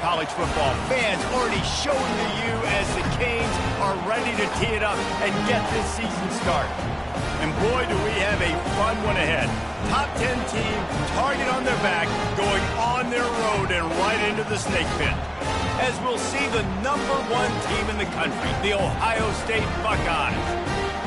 college football. Fans already showing to you as the Canes are ready to tee it up and get this season started. And boy, do we have a fun one ahead. Top 10 team, target on their back, going on their road and right into the snake pit. As we'll see the #1 team in the country, the Ohio State Buckeyes,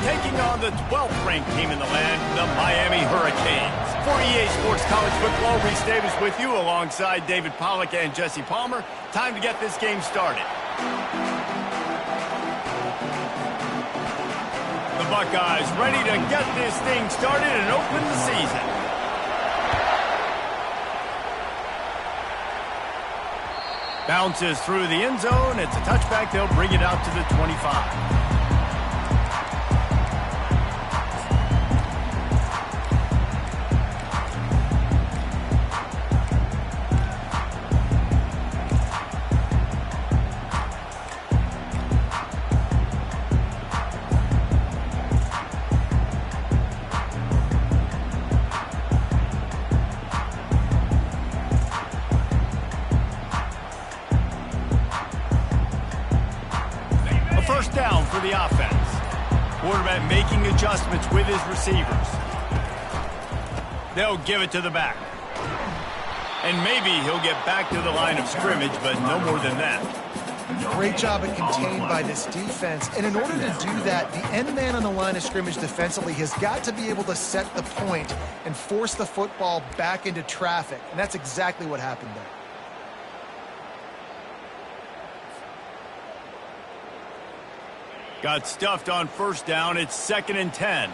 taking on the 12th ranked team in the land, the Miami Hurricanes. For EA Sports College Football, Reese Davis with you alongside David Pollack and Jesse Palmer. Time to get this game started. The Buckeyes ready to get this thing started and open the season. Bounces through the end zone. It's a touchback. They'll bring it out to the 25. First down for the offense. Quarterback making adjustments with his receivers. They'll give it to the back. And maybe he'll get back to the line of scrimmage, but no more than that. Great job at contained by this defense. And in order to do that, the end man on the line of scrimmage defensively has got to be able to set the point and force the football back into traffic. And that's exactly what happened there. Got stuffed on first down. It's 2nd and 10.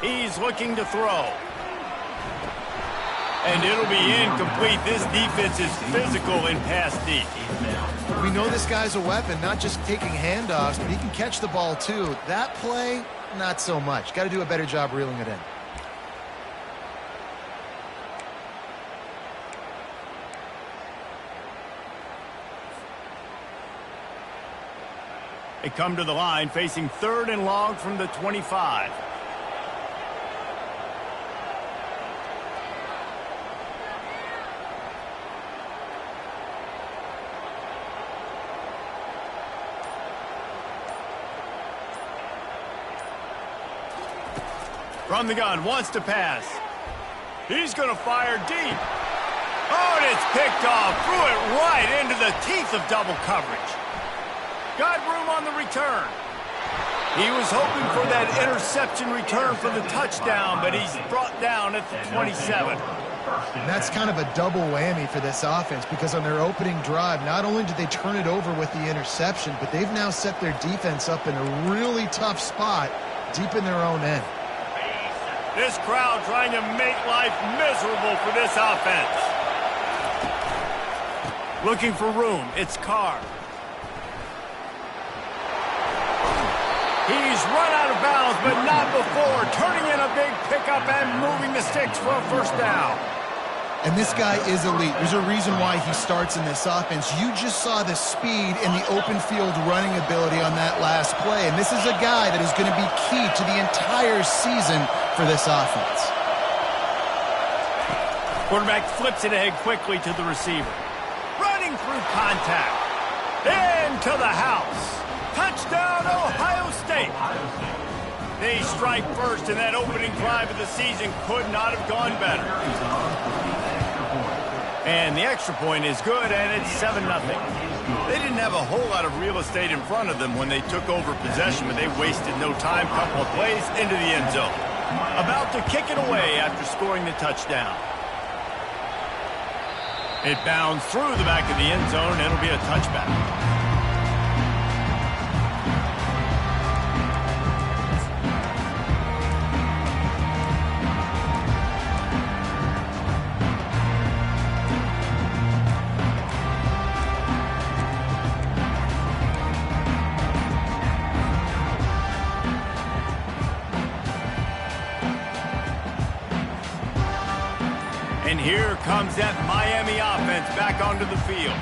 He's looking to throw. And it'll be incomplete. This defense is physical in pass deep. We know this guy's a weapon, not just taking handoffs, but he can catch the ball too. That play, not so much. Got to do a better job reeling it in. They come to the line facing 3rd and long from the 25. From the gun, wants to pass. He's going to fire deep. Oh, and it's picked off. Threw it right into the teeth of double coverage. Got room on the return. He was hoping for that interception return for the touchdown, but he's brought down at the 27. And that's kind of a double whammy for this offense because on their opening drive, not only did they turn it over with the interception, but they've now set their defense up in a really tough spot deep in their own end. This crowd trying to make life miserable for this offense. Looking for room. It's Carr. He's run out of bounds, but not before. Turning in a big pickup and moving the sticks for a first down. And this guy is elite. There's a reason why he starts in this offense. You just saw the speed and the open field running ability on that last play. And this is a guy that is going to be key to the entire season for this offense. Quarterback flips it ahead quickly to the receiver. Running through contact. Into the house. Touchdown, Ohio State. They strike first, and that opening drive of the season could not have gone better. And the extra point is good, and it's 7-0. They didn't have a whole lot of real estate in front of them when they took over possession, but they wasted no time. Couple of plays into the end zone. About to kick it away after scoring the touchdown. It bounds through the back of the end zone. It'll be a touchback. And here comes that Miami offense back onto the field.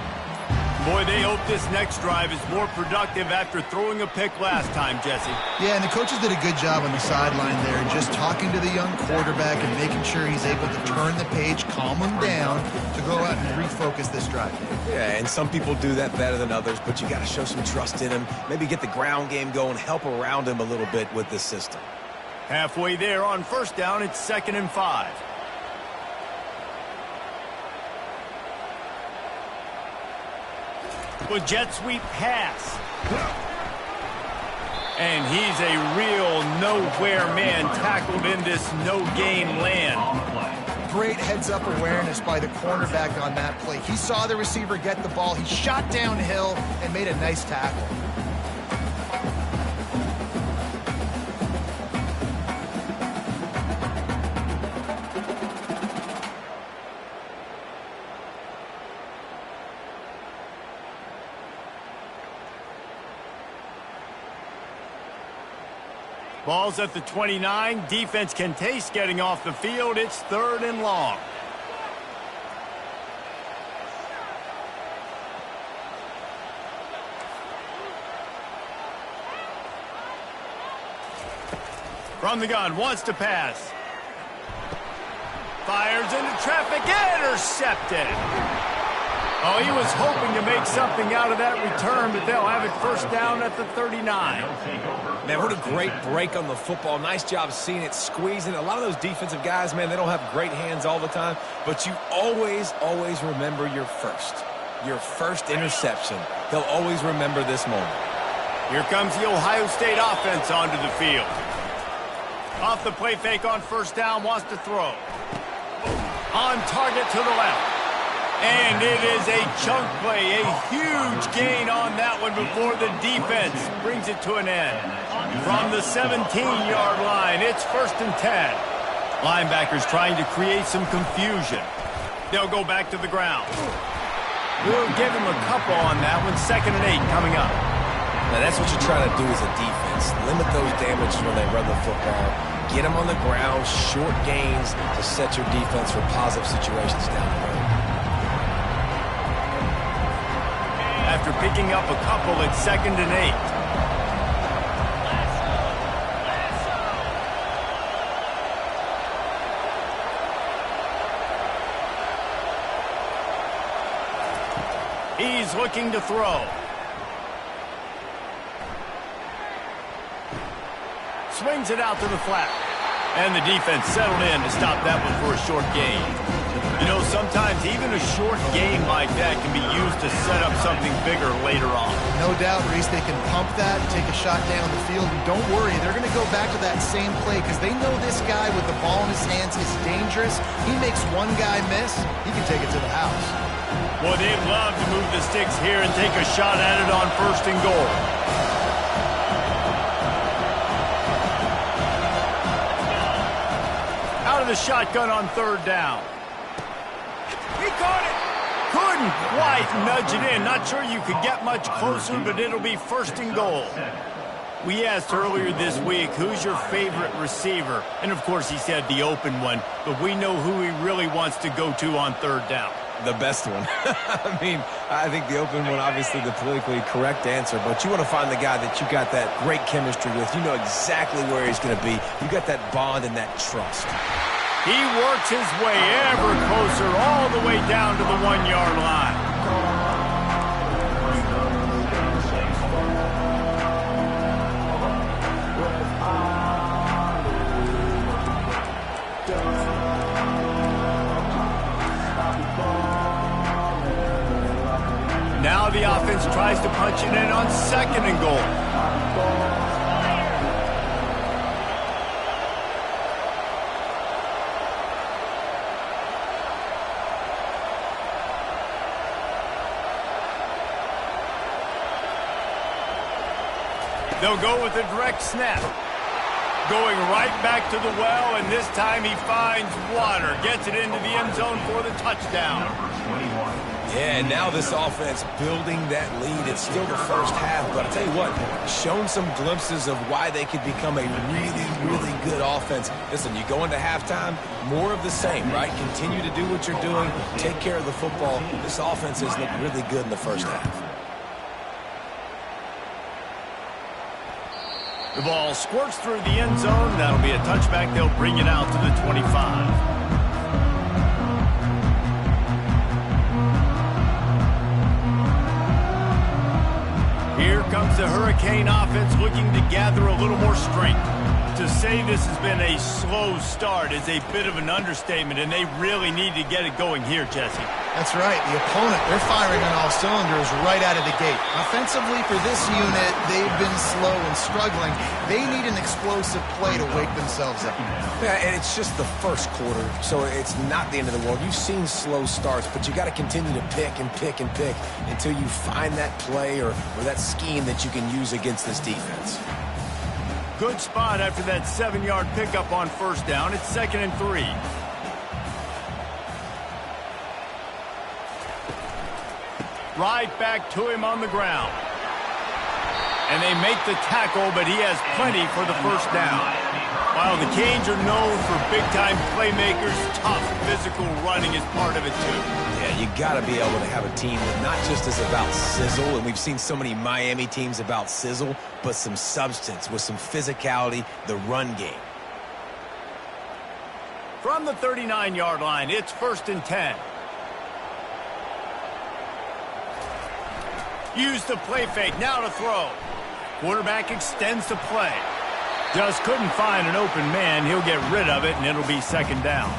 Boy, they hope this next drive is more productive after throwing a pick last time, Jesse. Yeah, and the coaches did a good job on the sideline there, just talking to the young quarterback and making sure he's able to turn the page, calm him down to go out and refocus this drive. Yeah, and some people do that better than others, but you got to show some trust in him, maybe get the ground game going, help around him a little bit with this system. Halfway there on first down, it's 2nd and 5. With jet sweep pass. And he's a real nowhere man tackled in this no-gain land. Great heads-up awareness by the cornerback on that play. He saw the receiver get the ball. He shot downhill and made a nice tackle. Ball's at the 29. Defense can taste getting off the field. It's 3rd and long. From the gun, wants to pass. Fires into traffic, intercepted. Oh, he was hoping to make something out of that return, but they'll have it first down at the 39. Man, what a great break on the football. Nice job seeing it, squeezing. A lot of those defensive guys, man, they don't have great hands all the time, but you always remember your first interception. They'll always remember this moment. Here comes the Ohio State offense onto the field. Off the play fake on first down, wants to throw. On target to the left. And it is a chunk play, a huge gain on that one before the defense brings it to an end. From the 17-yard line, it's 1st and 10. Linebackers trying to create some confusion. They'll go back to the ground. We'll give him a couple on that one. 2nd and 8 coming up. Now, that's what you're trying to do as a defense. Limit those damages when they run the football. Get them on the ground, short gains to set your defense for positive situations down the road. After picking up a couple, it's 2nd and 8. He's looking to throw. Swings it out to the flat. And the defense settled in to stop that one for a short gain. You know, sometimes even a short game like that can be used to set up something bigger later on. No doubt, Reese, they can pump that, take a shot down the field, and don't worry, they're going to go back to that same play because they know this guy with the ball in his hands is dangerous. He makes one guy miss, he can take it to the house. Well, they'd love to move the sticks here and take a shot at it on 1st and goal. Out of the shotgun on 3rd down. He caught it. Couldn't quite nudge it in. Not sure you could get much closer, but it'll be 1st and goal. We asked earlier this week, who's your favorite receiver? And, of course, he said the open one, but we know who he really wants to go to on 3rd down. The best one. I mean, I think the open one, obviously the politically correct answer, but you want to find the guy that you got that great chemistry with. You know exactly where he's going to be. You got that bond and that trust. He works his way ever closer all the way down to the 1-yard line. Now the offense tries to punch it in on 2nd and goal. They'll go with a direct snap. Going right back to the well, and this time he finds water. Gets it into the end zone for the touchdown. Yeah, and now this offense building that lead. It's still the first half, but I'll tell you what, shown some glimpses of why they could become a really, really good offense. Listen, you go into halftime, more of the same, right? Continue to do what you're doing, take care of the football. This offense has looked really good in the first half. The ball squirts through the end zone. That'll be a touchback. They'll bring it out to the 25. Here comes the Hurricane offense looking to gather a little more strength. To say this has been a slow start is a bit of an understatement, and they really need to get it going here, Jesse. That's right. The opponent, they're firing on all cylinders right out of the gate. Offensively, for this unit, they've been slow and struggling. They need an explosive play to wake themselves up. Yeah, and it's just the first quarter, so it's not the end of the world. You've seen slow starts, but you got to continue to pick and pick and pick until you find that play or that scheme that you can use against this defense. Good spot after that 7-yard pickup on first down. It's 2nd and 3. Right back to him on the ground. And they make the tackle, but he has plenty for the first down. While the Canes are known for big-time playmakers, tough physical running is part of it, too. Yeah, you got to be able to have a team that not just is about sizzle, and we've seen so many Miami teams about sizzle, but some substance with some physicality, the run game. From the 39-yard line, it's 1st and 10. Use the play fake, now to throw. Quarterback extends the play. Just couldn't find an open man. He'll get rid of it, and it'll be 2nd down.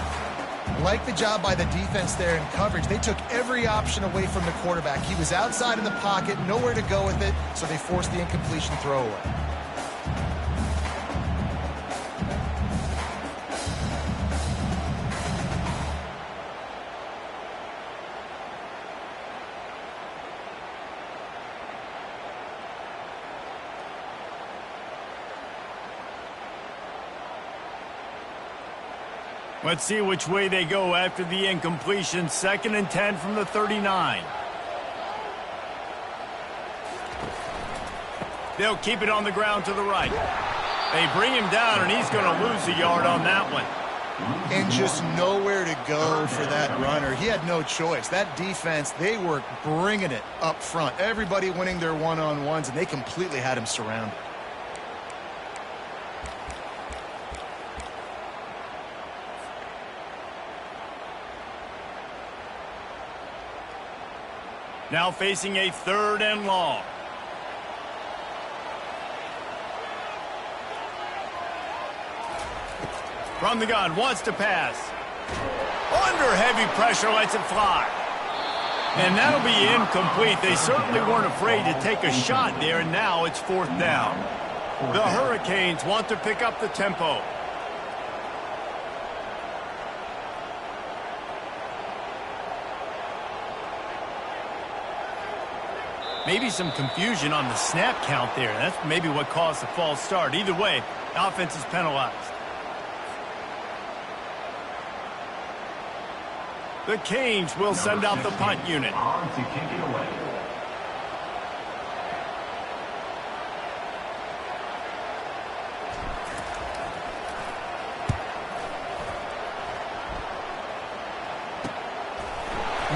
Like the job by the defense there in coverage. They took every option away from the quarterback. He was outside of the pocket, nowhere to go with it, so they forced the incompletion throwaway. Let's see which way they go after the incompletion. 2nd and 10 from the 39. They'll keep it on the ground to the right. They bring him down, and he's going to lose a yard on that one. And just nowhere to go for that runner. He had no choice. That defense, they were bringing it up front. Everybody winning their one-on-ones, and they completely had him surrounded. Now facing a 3rd and long. From the gun, wants to pass. Under heavy pressure, lets it fly. And that'll be incomplete. They certainly weren't afraid to take a shot there, and now it's 4th down. The Hurricanes want to pick up the tempo. Maybe some confusion on the snap count there. That's maybe what caused the false start. Either way, offense is penalized. The Canes will send out the punt unit.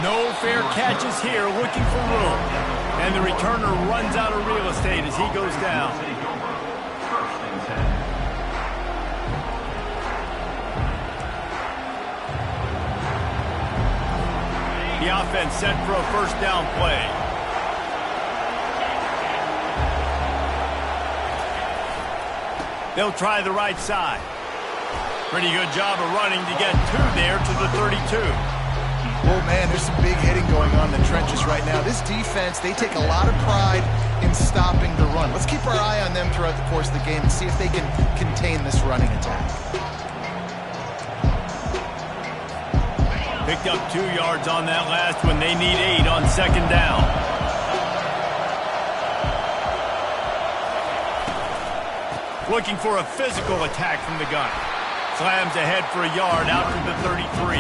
No fair catches here, looking for room. And the returner runs out of real estate as he goes down. The offense set for a 1st down play. They'll try the right side. Pretty good job of running to get 2 there to the 32. Oh, man, there's some big hitting going on in the trenches right now. This defense, they take a lot of pride in stopping the run. Let's keep our eye on them throughout the course of the game and see if they can contain this running attack. Picked up 2 yards on that last one. They need 8 on 2nd down. Looking for a physical attack from the gun. Slams ahead for a yard out to the 33.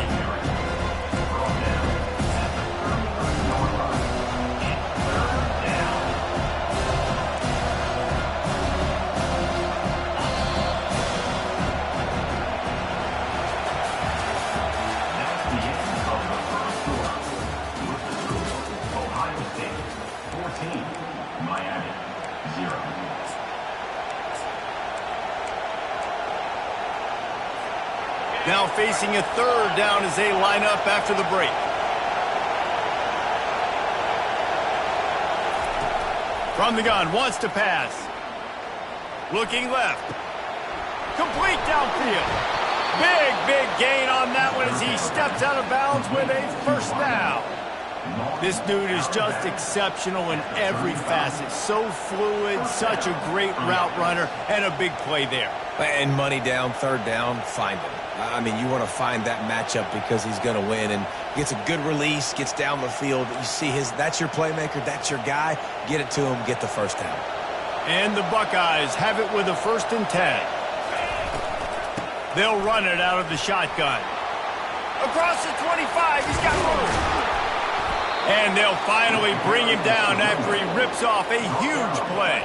Now facing a third down as they line up after the break. From the gun, wants to pass. Looking left. Complete downfield. Big gain on that one as he steps out of bounds with a first down. This dude is just exceptional in every facet. So fluid, such a great route runner, and a big play there. And money down, third down, find him. I mean, you want to find that matchup because he's going to win and gets a good release, gets down the field. You see that's your playmaker, that's your guy. Get it to him, get the first down. And the Buckeyes have it with a 1st and 10. They'll run it out of the shotgun. Across the 25, he's got room. And they'll finally bring him down after he rips off a huge play.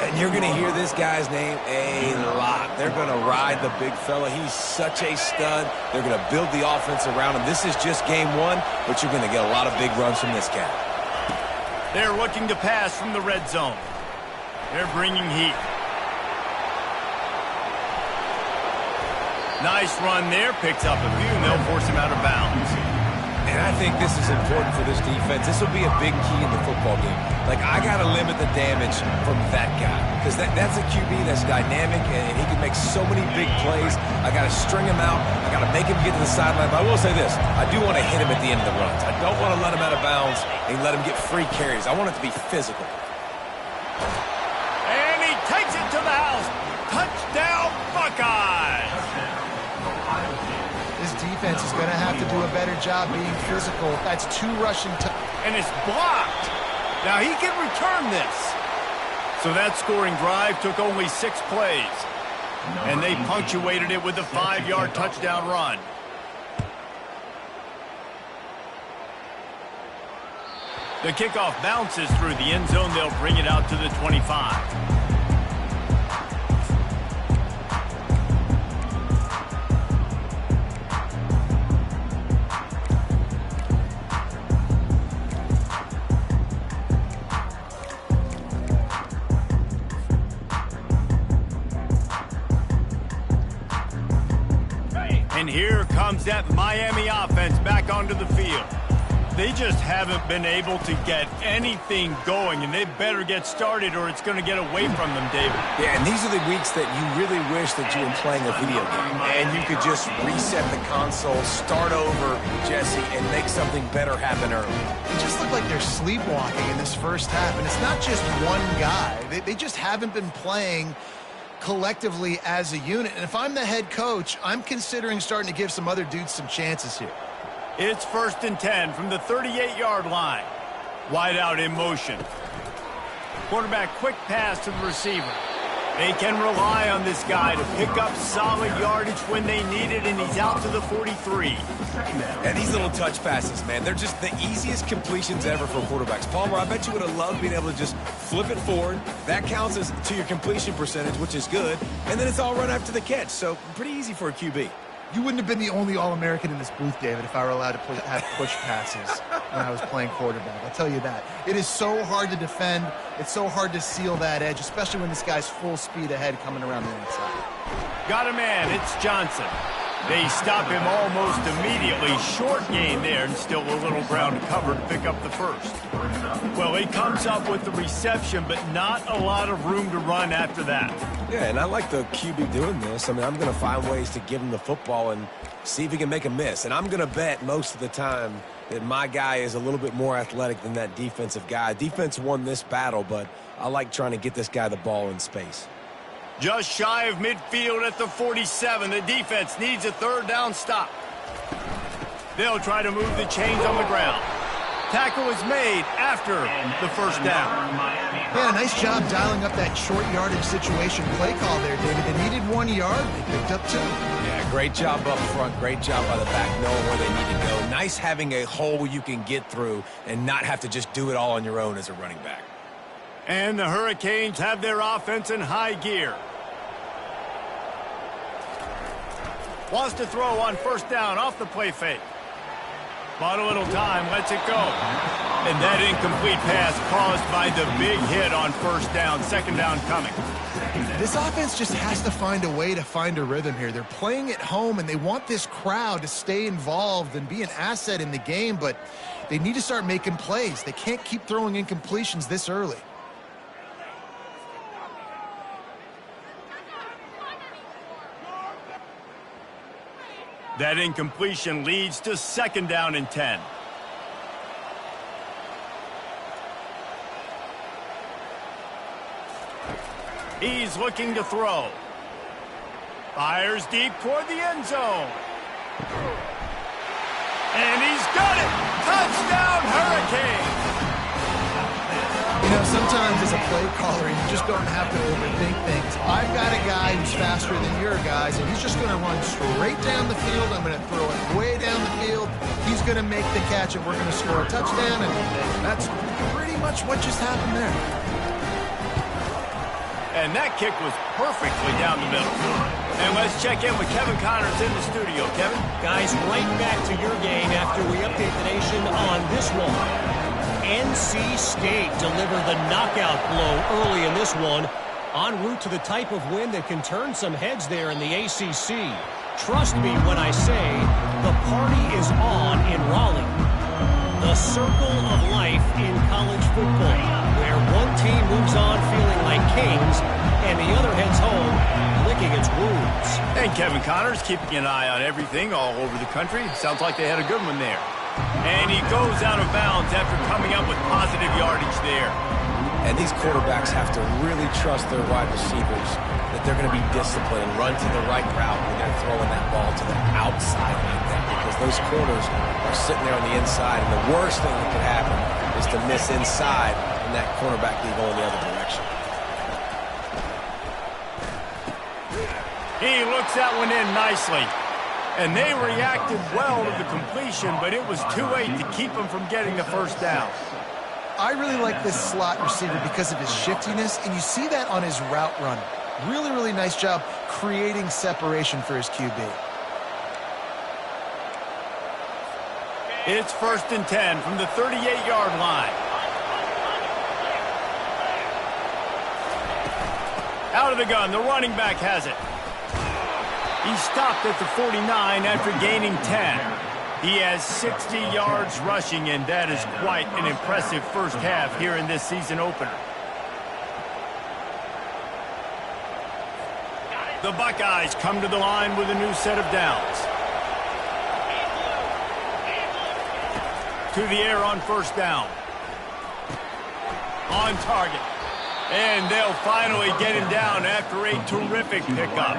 And you're going to hear this guy's name a lot. They're going to ride the big fella. He's such a stud. They're going to build the offense around him. This is just game one, but you're going to get a lot of big runs from this guy. They're looking to pass from the red zone. They're bringing heat. Nice run there. Picks up a few, and they'll force him out of bounds. And I think this is important for this defense. This will be a big key in the football game. Like, I got to limit the damage from that guy. Because that's a QB that's dynamic, and he can make so many big plays. I got to string him out. I got to make him get to the sideline. But I will say this. I do want to hit him at the end of the runs. I don't want to let him out of bounds and let him get free carries. I want it to be physical. And he takes it to the house. Touchdown, Buckeyes! This defense is going to have to do a better job being physical. That's 2 rushing and it's blocked. Now he can return this. So that scoring drive took only 6 plays. And they punctuated it with a 5-yard touchdown run. The kickoff bounces through the end zone. They'll bring it out to the 25. And here comes that Miami offense back onto the field. They just haven't been able to get anything going, and they better get started or it's going to get away from them, David. Yeah, and these are the weeks that you really wish that you were playing a video game, and you could just reset the console, start over, Jesse, and make something better happen early. They just look like they're sleepwalking in this first half, and it's not just one guy. They just haven't been playing collectively as a unit. And if I'm the head coach, I'm considering starting to give some other dudes some chances here. It's 1st and 10 from the 38-yard line. Wide out in motion. Quarterback quick pass to the receiver. They can rely on this guy to pick up solid yardage when they need it, and he's out to the 43. And these little touch passes, man, they're just the easiest completions ever for quarterbacks. Palmer, I bet you would have loved being able to just flip it forward. That counts as to your completion percentage, which is good. And then it's all run after the catch, so pretty easy for a QB. You wouldn't have been the only All-American in this booth, David, if I were allowed to have push passes when I was playing quarterback. I'll tell you that. It is so hard to defend. It's so hard to seal that edge, especially when this guy's full speed ahead coming around the inside. Got a man. It's Johnson. They stop him almost immediately. Short gain there, and still a little ground to cover to pick up the first. Well, he comes up with the reception, but not a lot of room to run after that. Yeah, and I like the QB doing this. I mean, I'm going to find ways to give him the football and see if he can make a miss. And I'm going to bet most of the time that my guy is a little bit more athletic than that defensive guy. Defense won this battle, but I like trying to get this guy the ball in space. Just shy of midfield at the 47. The defense needs a third down stop. They'll try to move the chains on the ground. tackle was made after the first down. Yeah, nice job dialing up that short yardage situation play call there, David. They needed 1 yard. They picked up 2. Yeah, great job up front. Great job by the back, knowing where they need to go. Nice having a hole you can get through and not have to just do it all on your own as a running back. And the Hurricanes have their offense in high gear. Wants to throw on first down off the play fake. Bought a little time, lets it go. And that incomplete pass caused by the big hit on first down. Second down coming. This offense just has to find a way to find a rhythm here. They're playing at home, and they want this crowd to stay involved and be an asset in the game, but they need to start making plays. They can't keep throwing incompletions this early. That incompletion leads to second down and 10. He's looking to throw. Fires deep toward the end zone. And he's got it! Touchdown, Hurricanes! You know, sometimes as a play caller, you just don't have to overthink things. I've got a guy who's faster than your guys, and he's just going to run straight down the field. I'm going to throw it way down the field. He's going to make the catch, and we're going to score a touchdown, and that's pretty much what just happened there. And that kick was perfectly down the middle. And let's check in with Kevin Connors in the studio. Kevin? Guys, right back to your game after we update the nation on this one. NC State delivered the knockout blow early in this one, en route to the type of win that can turn some heads there in the ACC. Trust me when I say the party is on in Raleigh. The circle of life in college football, where one team moves on feeling like kings and the other heads home licking its wounds. And Kevin Connors keeping an eye on everything all over the country. Sounds like they had a good one there. And he goes out of bounds after coming up with positive yardage there. And these quarterbacks have to really trust their wide receivers that they're going to be disciplined and run to the right route when they're throwing that ball to the outside like that, because those corners are sitting there on the inside, and the worst thing that could happen is to miss inside and that cornerback be going the other direction. He looks that one in nicely. And they reacted well to the completion, but it was too late to keep him from getting the first down. I really like this slot receiver because of his shiftiness, and you see that on his route run. Really, really nice job creating separation for his QB. It's 1st and 10 from the 38-yard line. Out of the gun, the running back has it. He stopped at the 49 after gaining 10. He has 60 yards rushing, and that is quite an impressive first half here in this season opener. The Buckeyes come to the line with a new set of downs. To the air on first down. On target. And they'll finally get him down after a terrific pickup.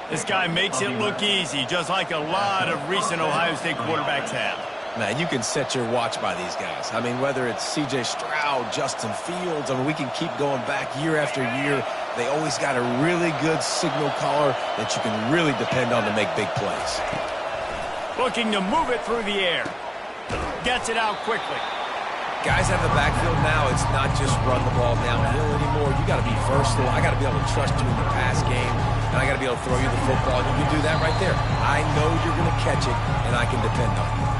This guy makes it look easy, just like a lot of recent Ohio State quarterbacks have. Now, you can set your watch by these guys. I mean, whether it's C.J. Stroud, Justin Fields, I mean, we can keep going back year after year. They always got a really good signal caller that you can really depend on to make big plays. Looking to move it through the air. Gets it out quickly. Guys have the backfield now. It's not just run the ball downhill anymore. You got to be versatile. I got to be able to trust you in the pass game, and I got to be able to throw you the football. You can do that right there. I know you're going to catch it, and I can depend on you.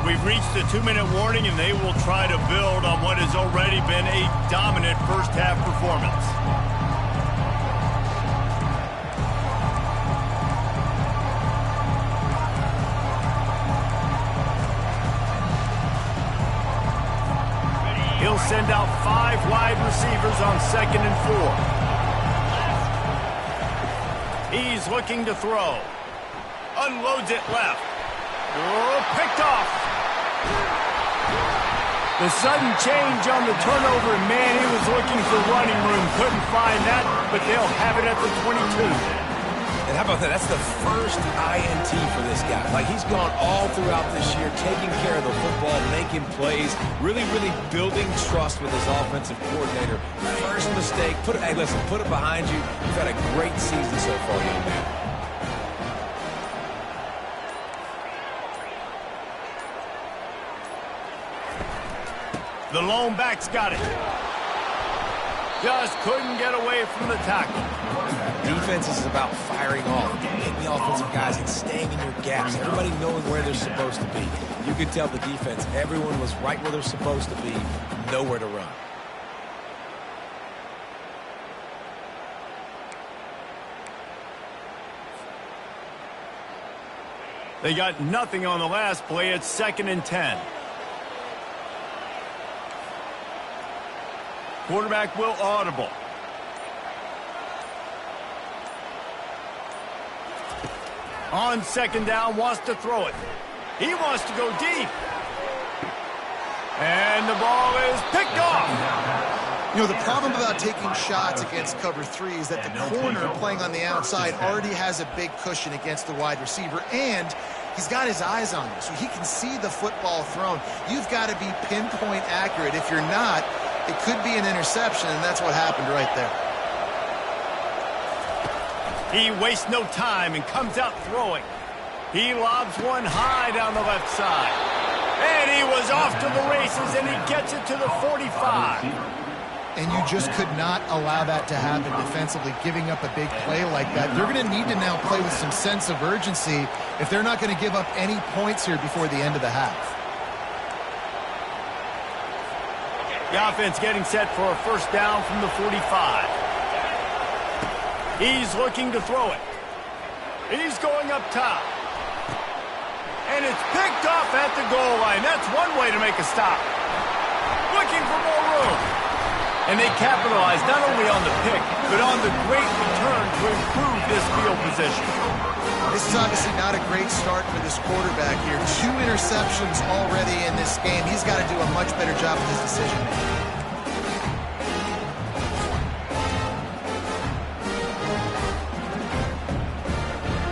We've reached the 2-minute warning, and they will try to build on what has already been a dominant first-half performance. He'll send out 5 wide receivers on 2nd and 4. He's looking to throw. Unloads it left. Oh, picked off. The sudden change on the turnover, and man, he was looking for running room. Couldn't find that, but they'll have it at the 22. And how about that? That's the first INT for this guy. Like, he's gone all throughout this year, taking care of the football, making plays, really, really building trust with his offensive coordinator. First mistake, hey, listen, put it behind you. You've had a great season so far, young man. The lone back's got it. Just couldn't get away from the tackle. Defense is about firing off, hitting the offensive guys and staying in your gaps. Everybody knowing where they're supposed to be. You could tell the defense, everyone was right where they're supposed to be, nowhere to run. They got nothing on the last play. It's 2nd and 10. Quarterback will audible. On 2nd down, wants to throw it. He wants to go deep. And the ball is picked off. You know, the problem about taking shots against cover 3 is that the corner playing on the outside already has a big cushion against the wide receiver, and he's got his eyes on you, so he can see the football thrown. You've got to be pinpoint accurate. If you're not, it could be an interception, and that's what happened right there. He wastes no time and comes out throwing. He lobs one high down the left side. And he was off to the races, and he gets it to the 45. And you just could not allow that to happen defensively, giving up a big play like that. They're going to need to now play with some sense of urgency if they're not going to give up any points here before the end of the half. The offense getting set for a first down from the 45. He's looking to throw it. He's going up top. And it's picked off at the goal line. That's one way to make a stop. Looking for more room. And they capitalize not only on the pick, but on the great return to improve this field position. This is obviously not a great start for this quarterback here. 2 interceptions already in this game. He's got to do a much better job with his decision-making.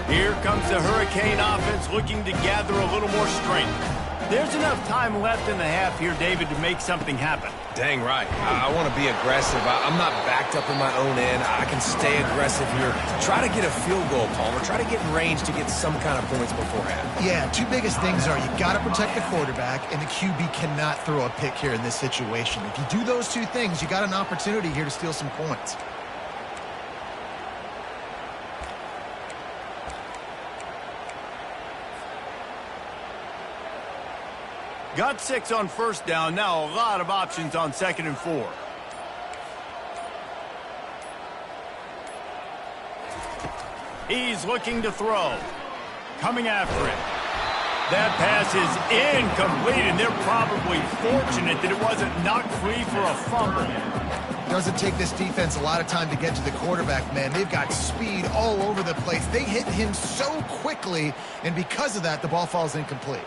Here comes the Hurricane offense looking to gather a little more strength. There's enough time left in the half here, David, to make something happen. Dang right. I want to be aggressive. I'm not backed up in my own end. I can stay aggressive here. Try to get a field goal, Palmer. Try to get in range to get some kind of points before half. Yeah, 2 biggest things are you got to protect the quarterback, and the QB cannot throw a pick here in this situation. If you do those 2 things, you got an opportunity here to steal some points. Got 6 on first down. Now a lot of options on 2nd and 4. He's looking to throw. Coming after it. That pass is incomplete, and they're probably fortunate that it wasn't knocked free for a fumble. Doesn't take this defense a lot of time to get to the quarterback, man. They've got speed all over the place. They hit him so quickly, and because of that, the ball falls incomplete.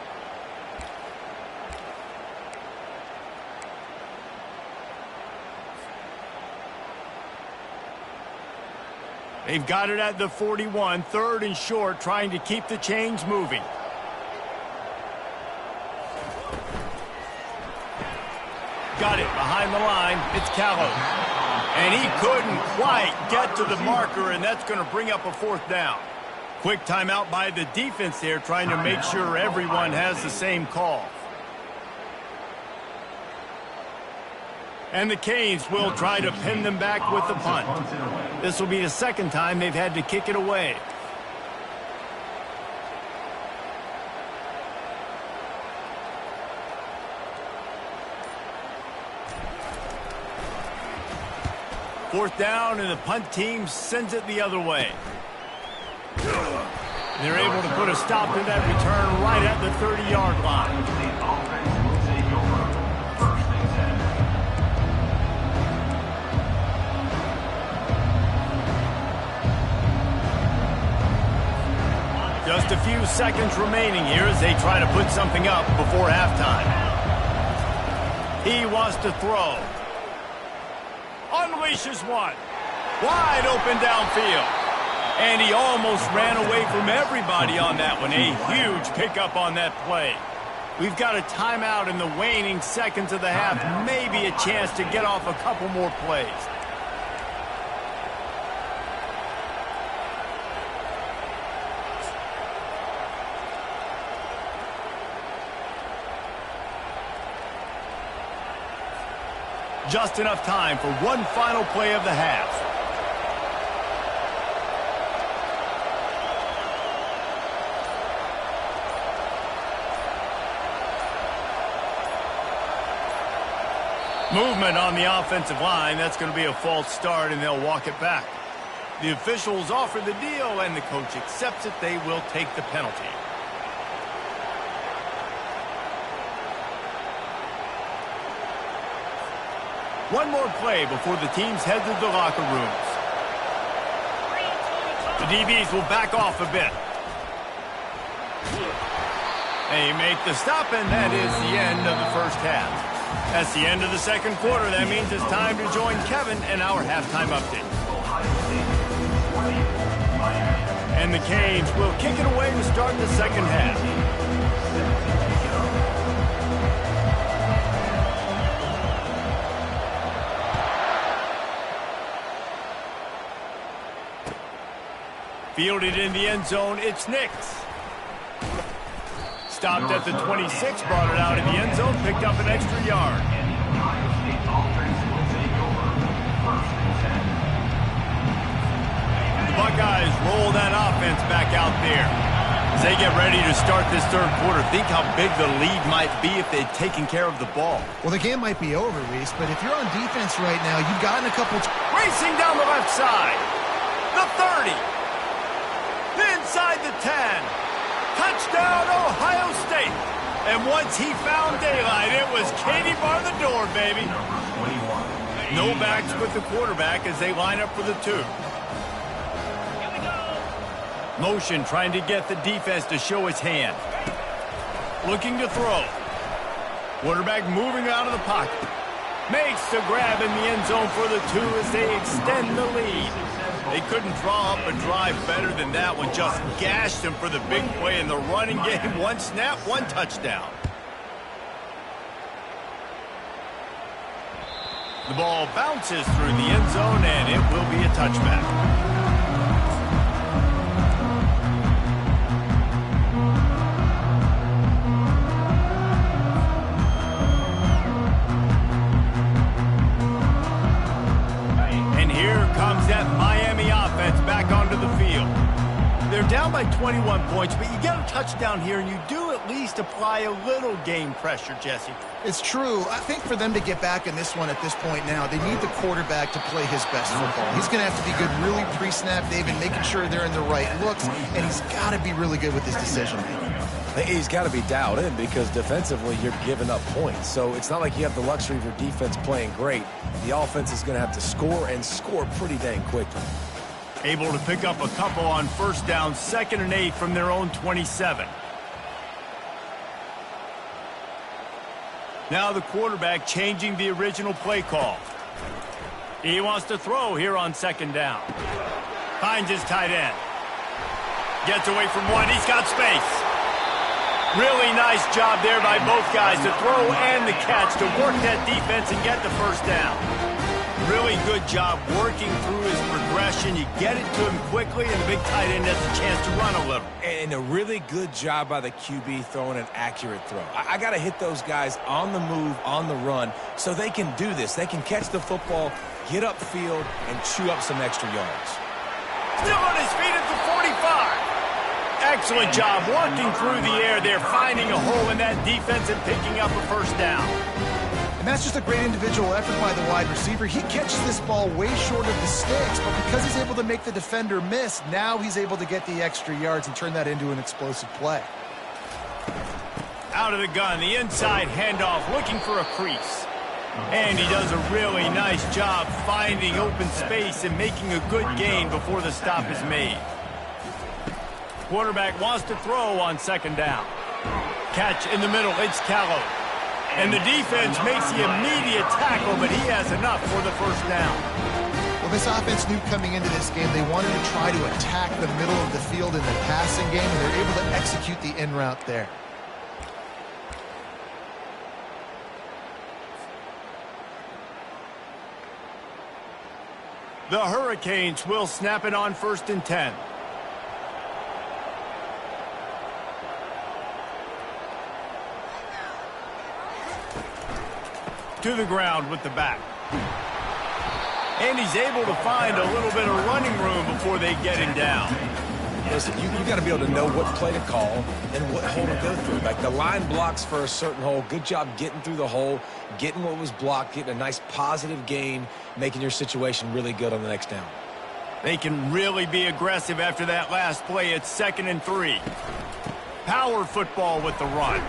They've got it at the 41, 3rd and short, trying to keep the chains moving. Got it behind the line. It's Callow. And he couldn't quite get to the marker, and that's going to bring up a 4th down. Quick timeout by the defense there, trying to make sure everyone has the same call. And the Canes will try to pin them back with the punt. This will be the 2nd time they've had to kick it away. Fourth down, and the punt team sends it the other way. They're able to put a stop to that return right at the 30-yard line. Just a few seconds remaining here as they try to put something up before halftime. He wants to throw. Unleashes one. Wide open downfield. And he almost ran away from everybody on that one. A huge pickup on that play. We've got a timeout in the waning seconds of the half. Maybe a chance to get off a couple more plays. Just enough time for one final play of the half. Movement on the offensive line. That's going to be a false start, and they'll walk it back. The officials offer the deal, and the coach accepts it. They will take the penalty. One more play before the teams head to the locker rooms. The DBs will back off a bit. They make the stop, and that is the end of the first half. That's the end of the second quarter. That means it's time to join Kevin and our halftime update. And the Canes will kick it away to start the second half. Fielded in the end zone, it's Nix. Stopped at the 26, brought it out in the end zone, picked up an extra yard. The Buckeyes roll that offense back out there. As they get ready to start this third quarter, think how big the lead might be if they'd taken care of the ball. Well, the game might be over, Reese, but if you're on defense right now, you've gotten a couple... Racing down the left side. The 30. Inside the 10. Touchdown, Ohio State. And once he found daylight, it was Katie bar the door, baby. No backs with the quarterback as they line up for the 2. Motion trying to get the defense to show his hand. Looking to throw. Quarterback moving out of the pocket. Makes the grab in the end zone for the 2 as they extend the lead. They couldn't draw up a drive better than that one. Just gashed him for the big play in the running game. One snap, one touchdown. The ball bounces through the end zone, and it will be a touchback. Back onto the field. They're down by 21 points, but you get a touchdown here, and you do at least apply a little game pressure, Jesse. It's true. I think for them to get back in this one at this point now, they need the quarterback to play his best football. He's going to have to be good really pre-snap, David, making sure they're in the right looks, and he's got to be really good with his decision-making. He's got to be dialed in because defensively you're giving up points. So it's not like you have the luxury of your defense playing great. The offense is going to have to score and score pretty dang quickly. Able to pick up a couple on first down, 2nd and 8 from their own 27. Now the quarterback changing the original play call. He wants to throw here on 2nd down. Finds his tight end. Gets away from one. He's got space. Really nice job there by both guys to throw and the catch to work that defense and get the first down. Really good job working through his progression. You get it to him quickly, and the big tight end has a chance to run a little. And a really good job by the QB throwing an accurate throw. I got to hit those guys on the move, on the run, so they can do this. They can catch the football, get upfield, and chew up some extra yards. Still on his feet at the 45. Excellent job working through the air there, finding a hole in that defense and picking up a first down. And that's just a great individual effort by the wide receiver. He catches this ball way short of the sticks, but because he's able to make the defender miss, now he's able to get the extra yards and turn that into an explosive play. Out of the gun, the inside handoff, looking for a crease. And he does a really nice job finding open space and making a good gain before the stop is made. Quarterback wants to throw on 2nd down. Catch in the middle, it's Callow. And the defense makes the immediate tackle, but he has enough for the first down. Well, this offense knew coming into this game they wanted to try to attack the middle of the field in the passing game, and they're able to execute the in route there. The Hurricanes will snap it on 1st and 10. To the ground with the back. And he's able to find a little bit of running room before they get him down. Listen, you got to be able to know what play to call and what hole to go through. Like the line blocks for a certain hole. Good job getting through the hole, getting what was blocked, getting a nice positive gain, making your situation really good on the next down. They can really be aggressive after that last play. It's 2nd and 3. Power football with the run.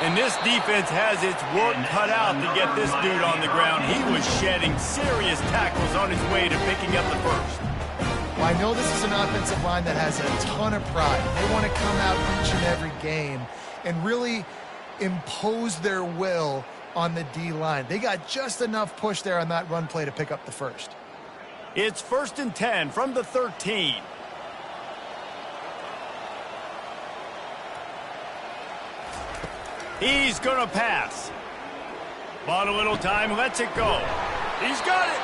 And this defense has its work cut out to get this dude on the ground. He was shedding serious tackles on his way to picking up the first. Well, I know this is an offensive line that has a ton of pride. They want to come out each and every game and really impose their will on the D-line. They got just enough push there on that run play to pick up the first. It's 1st and 10 from the 13. He's going to pass. Bought a little time, lets it go. He's got it.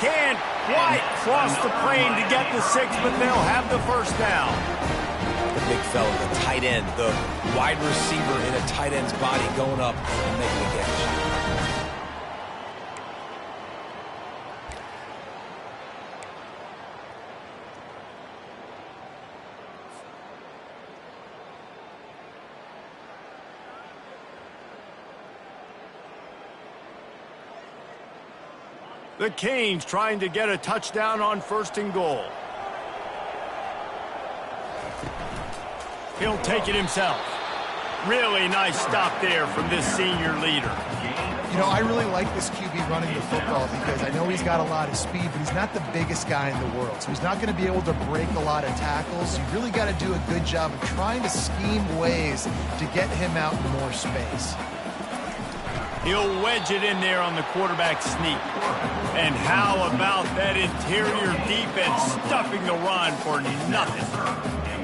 Can't quite cross the plane to get the 6, but they'll have the first down. The big fella, the tight end, the wide receiver in a tight end's body going up and making a catch. The Canes trying to get a touchdown on 1st and goal. He'll take it himself. Really nice stop there from this senior leader. You know, I really like this QB running the football because I know he's got a lot of speed, but he's not the biggest guy in the world. So he's not going to be able to break a lot of tackles. You really got to do a good job of trying to scheme ways to get him out in more space. He'll wedge it in there on the quarterback sneak. And how about that interior defense stuffing the run for nothing?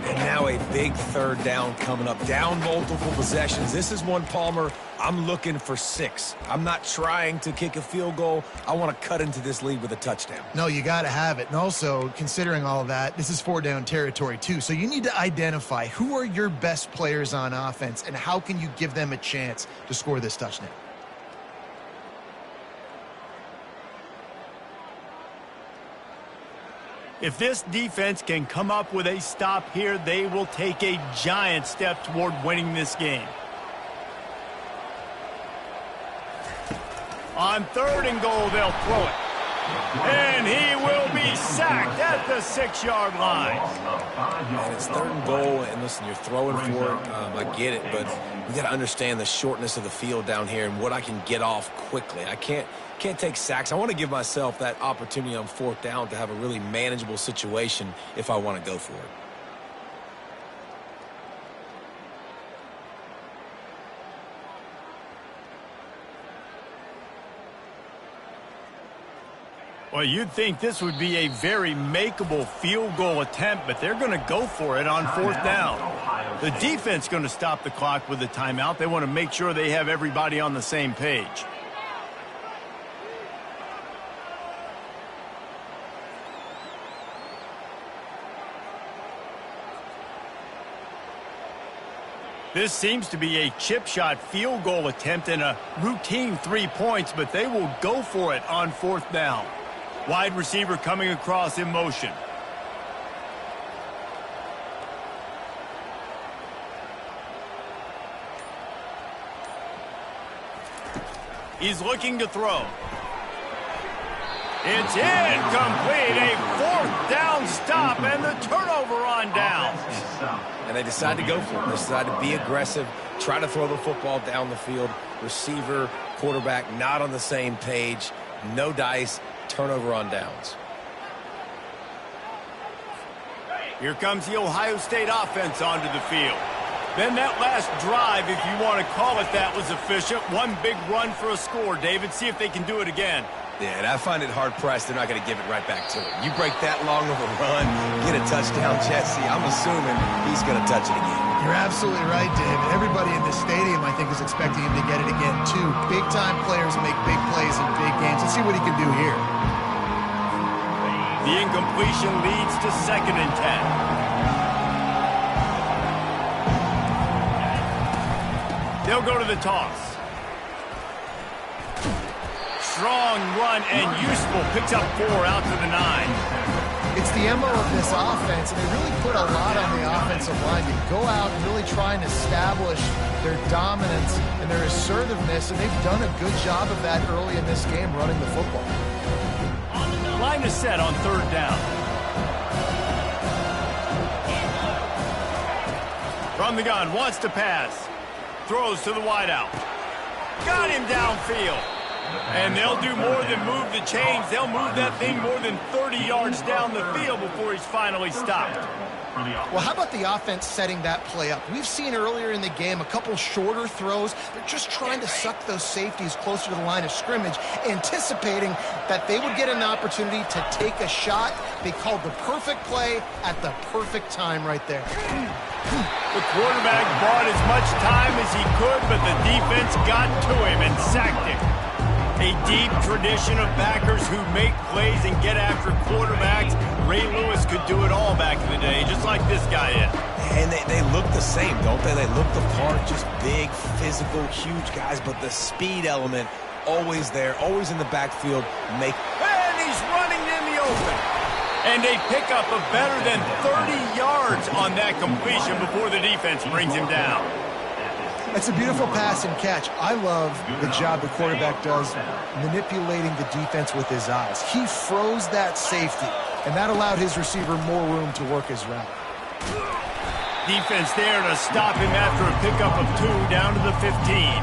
And now a big 3rd down coming up. Down multiple possessions. This is one, Palmer, I'm looking for 6. I'm not trying to kick a field goal. I want to cut into this lead with a touchdown. No, you got to have it. And also, considering all of that, this is 4-down territory too. So you need to identify who are your best players on offense and how can you give them a chance to score this touchdown. If this defense can come up with a stop here, they will take a giant step toward winning this game. On 3rd and goal, they'll throw it. And he will be sacked at the 6-yard line. And it's 3rd and goal, and listen, you're throwing for it. I get it, but you got to understand the shortness of the field down here and what I can get off quickly. I can't take sacks. I want to give myself that opportunity on 4th down to have a really manageable situation if I want to go for it. Well, you'd think this would be a very makeable field goal attempt, but they're going to go for it on 4th down. The defense going to stop the clock with the timeout. They want to make sure they have everybody on the same page. This seems to be a chip shot field goal attempt and a routine 3 points, but they will go for it on 4th down. Wide receiver coming across in motion. He's looking to throw. It's incomplete. A 4th down stop and the turnover on downs. And they decide to go for it. They decide to be aggressive, try to throw the football down the field. Receiver, quarterback not on the same page. No dice. Turnover on downs. Here comes the Ohio State offense onto the field. Then that last drive, if you want to call it that, was efficient. One big run for a score, David. See if they can do it again. Yeah, and I find it hard-pressed they're not going to give it right back to him. You break that long of a run, get a touchdown, Jesse, I'm assuming he's going to touch it again. You're absolutely right, David. Everybody in this stadium, I think, is expecting him to get it again, too. Big-time players make big plays in big games. Let's see what he can do here. The incompletion leads to 2nd and 10. They'll go to the toss. Strong run and useful. Picks up 4 out to the 9. It's the MO of this offense, and they really put a lot on the offensive line to go out and really try and establish their dominance and their assertiveness, and they've done a good job of that early in this game running the football. Line is set on 3rd down. From the gun, wants to pass. Throws to the wideout. Got him downfield. And they'll do more than move the chains. They'll move that thing more than 30 yards down the field before he's finally stopped. Well, how about the offense setting that play up? We've seen earlier in the game a couple shorter throws. They're just trying to suck those safeties closer to the line of scrimmage, anticipating that they would get an opportunity to take a shot. They called the perfect play at the perfect time right there. The quarterback bought as much time as he could, but the defense got to him and sacked him. A deep tradition of backers who make plays and get after quarterbacks. Ray Lewis could do it all back in the day, just like this guy is. And they look the same, don't they? They look the part, just big, physical, huge guys, but the speed element always there, always in the backfield. And he's running in the open. And they pick up a better than 30 yards on that completion before the defense brings him down. It's a beautiful pass and catch. I love the job the quarterback does manipulating the defense with his eyes. He froze that safety, and that allowed his receiver more room to work his route. Defense there to stop him after a pickup of 2 down to the 15.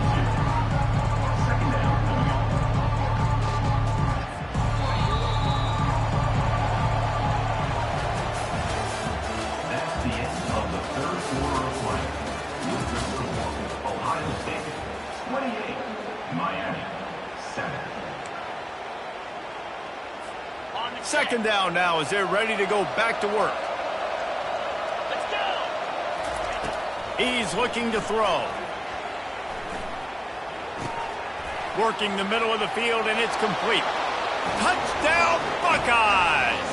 Second down now as they're ready to go back to work. Let's go. He's looking to throw. Working the middle of the field, and it's complete. Touchdown, Buckeyes!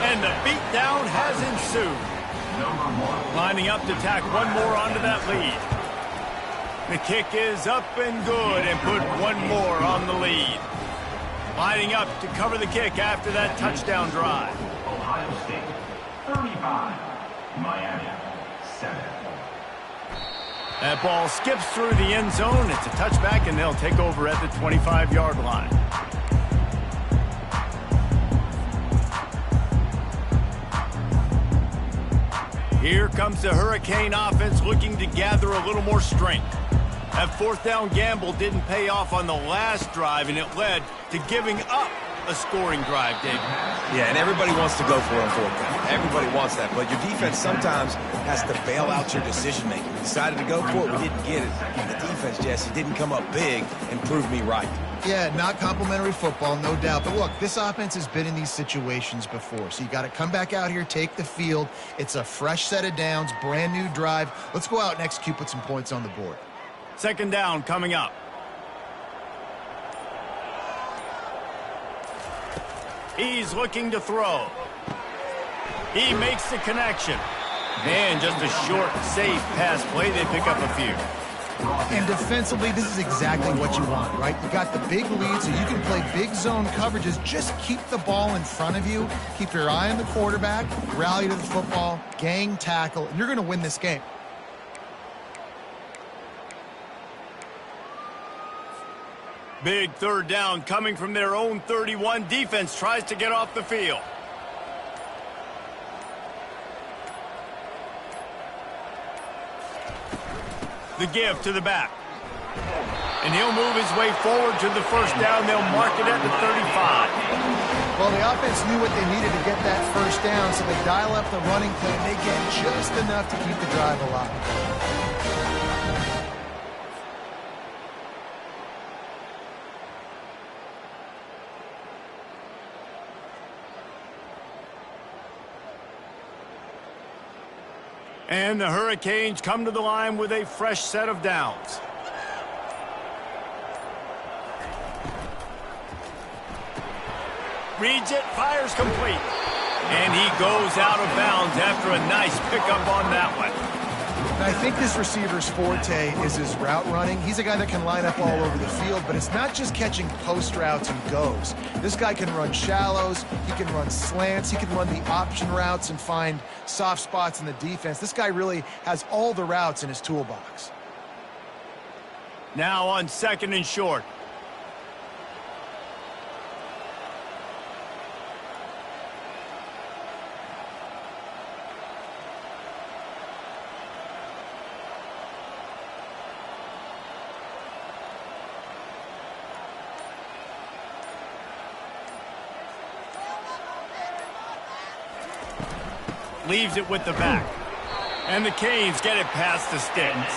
And the beatdown has ensued. Lining up to tack one more onto that lead. The kick is up and good and put one more on the lead. Lining up to cover the kick after that touchdown drive. Ohio State, 35. Miami, 7. That ball skips through the end zone. It's a touchback, and they'll take over at the 25-yard line. Here comes the Hurricane offense looking to gather a little more strength. That 4th down gamble didn't pay off on the last drive, and it led to giving up a scoring drive, David. Yeah, and everybody wants to go for it on 4th down. Everybody wants that, but your defense sometimes has to bail out your decision-making. We decided to go for it, we didn't get it. The defense, Jesse, didn't come up big and prove me right. Yeah, not complimentary football, no doubt. But look, this offense has been in these situations before, so you got to come back out here, take the field. It's a fresh set of downs, brand new drive. Let's go out and execute, put some points on the board. Second down coming up. He's looking to throw. He makes the connection. And just a short, safe pass play. They pick up a few. And defensively, this is exactly what you want, right? You got the big lead, so you can play big zone coverages. Just keep the ball in front of you. Keep your eye on the quarterback. Rally to the football. Gang tackle. And you're going to win this game. Big 3rd down coming from their own 31. Defense tries to get off the field. The give to the back. And he'll move his way forward to the 1st down. They'll mark it at the 35. Well, the offense knew what they needed to get that 1st down, so they dial up the running play, and they get just enough to keep the drive alive. And the Hurricanes come to the line with a fresh set of downs. Reads it, fires complete. And he goes out of bounds after a nice pickup on that one. I think this receiver's forte is his route running. He's a guy that can line up all over the field, but it's not just catching post routes and goes. This guy can run shallows, he can run slants, he can run the option routes and find soft spots in the defense. This guy really has all the routes in his toolbox. Now on 2nd and short. Leaves it with the back. And the Canes get it past the sticks.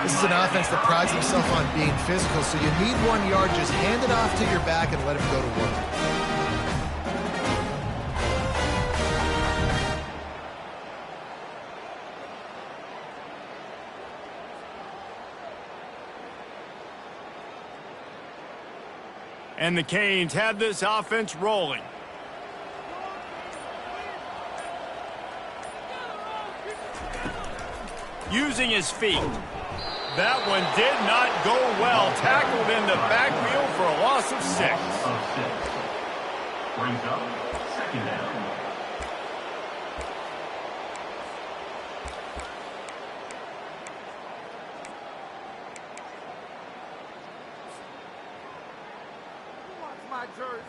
This is an offense that prides itself on being physical, so you need 1 yard, just hand it off to your back and let him go to work. And the Canes have this offense rolling. Using his feet. That one did not go well. Tackled in the backfield for a loss of 6. Brings up 2nd down. My jersey.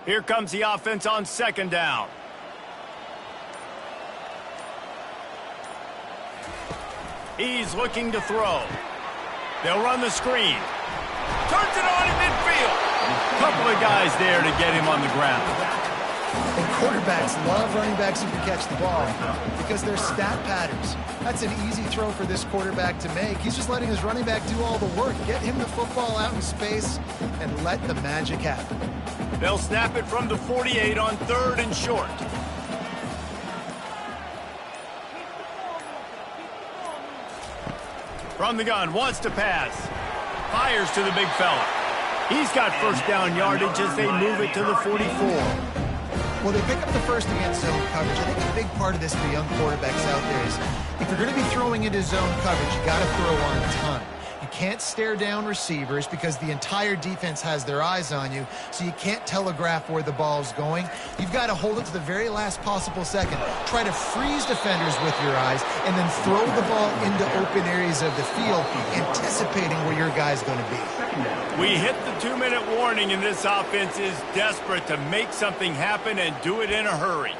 Here comes the offense on 2nd down. He's looking to throw. They'll run the screen. Turns it on in midfield. Couple of guys there to get him on the ground. And quarterbacks love running backs who can catch the ball because they're stat patterns. That's an easy throw for this quarterback to make. He's just letting his running back do all the work. Get him the football out in space and let the magic happen. They'll snap it from the 48 on 3rd and short. From the gun, wants to pass. Fires to the big fella. He's got first down yardage as they move it to the 44. Well, they pick up the first against zone coverage. I think a big part of this for young quarterbacks out there is if you're going to be throwing into zone coverage, you got to throw on time. You can't stare down receivers because the entire defense has their eyes on you, so you can't telegraph where the ball's going. You've got to hold it to the very last possible second. Try to freeze defenders with your eyes and then throw the ball into open areas of the field, anticipating where your guy's going to be. We hit the 2-minute warning, and this offense is desperate to make something happen and do it in a hurry.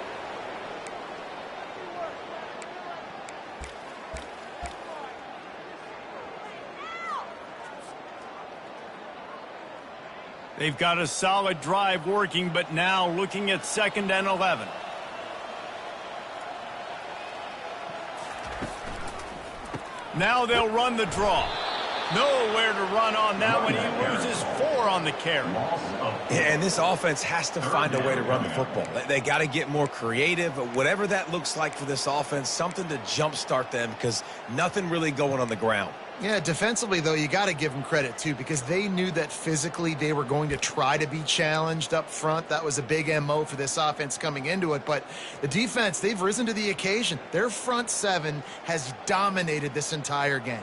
They've got a solid drive working, but now looking at 2nd and 11. Now they'll run the draw. Nowhere to run on that one. He loses 4 on the carry. And this offense has to find a way to run the football. They got to get more creative. Whatever that looks like for this offense, something to jumpstart them because nothing really going on the ground. Yeah, defensively, though, you got to give them credit, too, because they knew that physically they were going to try to be challenged up front. That was a big MO for this offense coming into it. But the defense, they've risen to the occasion. Their front 7 has dominated this entire game.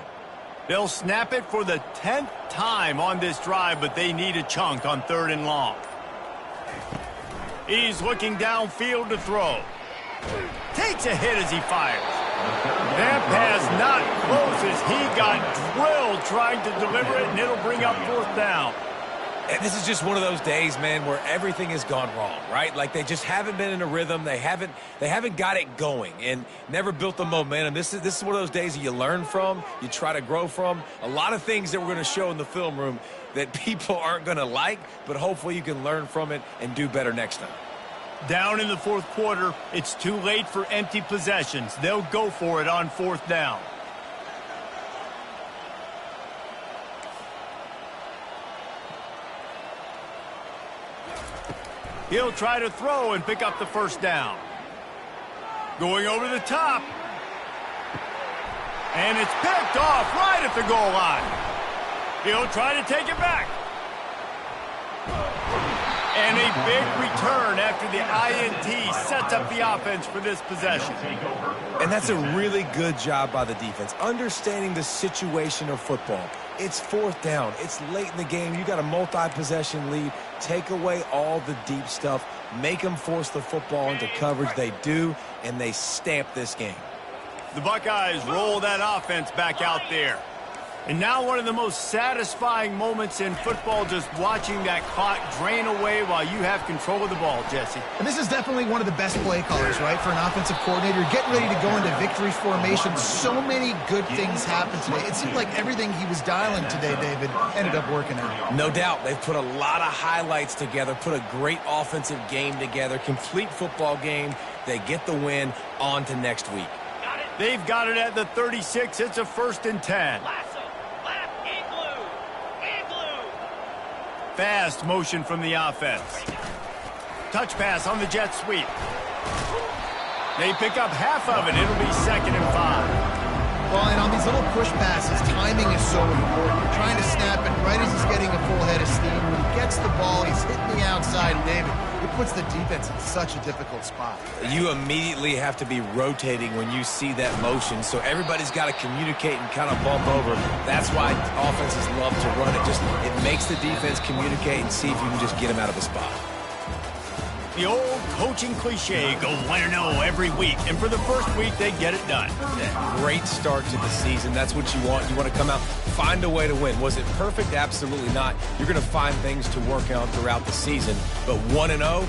They'll snap it for the 10th time on this drive, but they need a chunk on 3rd and long. He's looking downfield to throw. Takes a hit as he fires. That pass not close as he got drilled trying to deliver it, and it'll bring up 4th down. And this is just one of those days, man, where everything has gone wrong, right? Like they just haven't been in a rhythm. They haven't got it going and never built the momentum. This is one of those days that you learn from, you try to grow from. A lot of things that we're going to show in the film room that people aren't going to like, but hopefully you can learn from it and do better next time. Down in the 4th quarter, it's too late for empty possessions. They'll go for it on 4th down. He'll try to throw and pick up the first down. Going over the top. And it's picked off right at the goal line. He'll try to take it back. And a big return after the INT sets up the offense for this possession. And that's a really good job by the defense, understanding the situation of football. It's fourth down. It's late in the game. You got a multi-possession lead. Take away all the deep stuff. Make them force the football into coverage. They do, and they stamp this game. The Buckeyes roll that offense back out there. And now one of the most satisfying moments in football, just watching that clock drain away while you have control of the ball, Jesse. And this is definitely one of the best play callers, right, for an offensive coordinator. Getting ready to go into victory formation. So many good things happened today. It seemed like everything he was dialing today, David, ended up working out. No doubt. They've put a lot of highlights together, put a great offensive game together, complete football game. They get the win. On to next week. They've got it at the 36. It's a 1st and 10. Fast motion from the offense. Touch pass on the jet sweep. They pick up half of it. It'll be 2nd and 5. Well, and on these little push passes, timing is so important. You're trying to snap it right as he's getting a full head of steam. When he gets the ball, he's hitting the outside. And David, it puts the defense in such a difficult spot. You immediately have to be rotating when you see that motion, so everybody's got to communicate and kind of bump over. That's why offenses love to run it. It makes the defense communicate and see if you can just get them out of a spot. The old coaching cliche, go 1-0 every week. And for the first week, they get it done. Great start to the season. That's what you want. You want to come out, find a way to win. Was it perfect? Absolutely not. You're going to find things to work on throughout the season. But 1-0, that's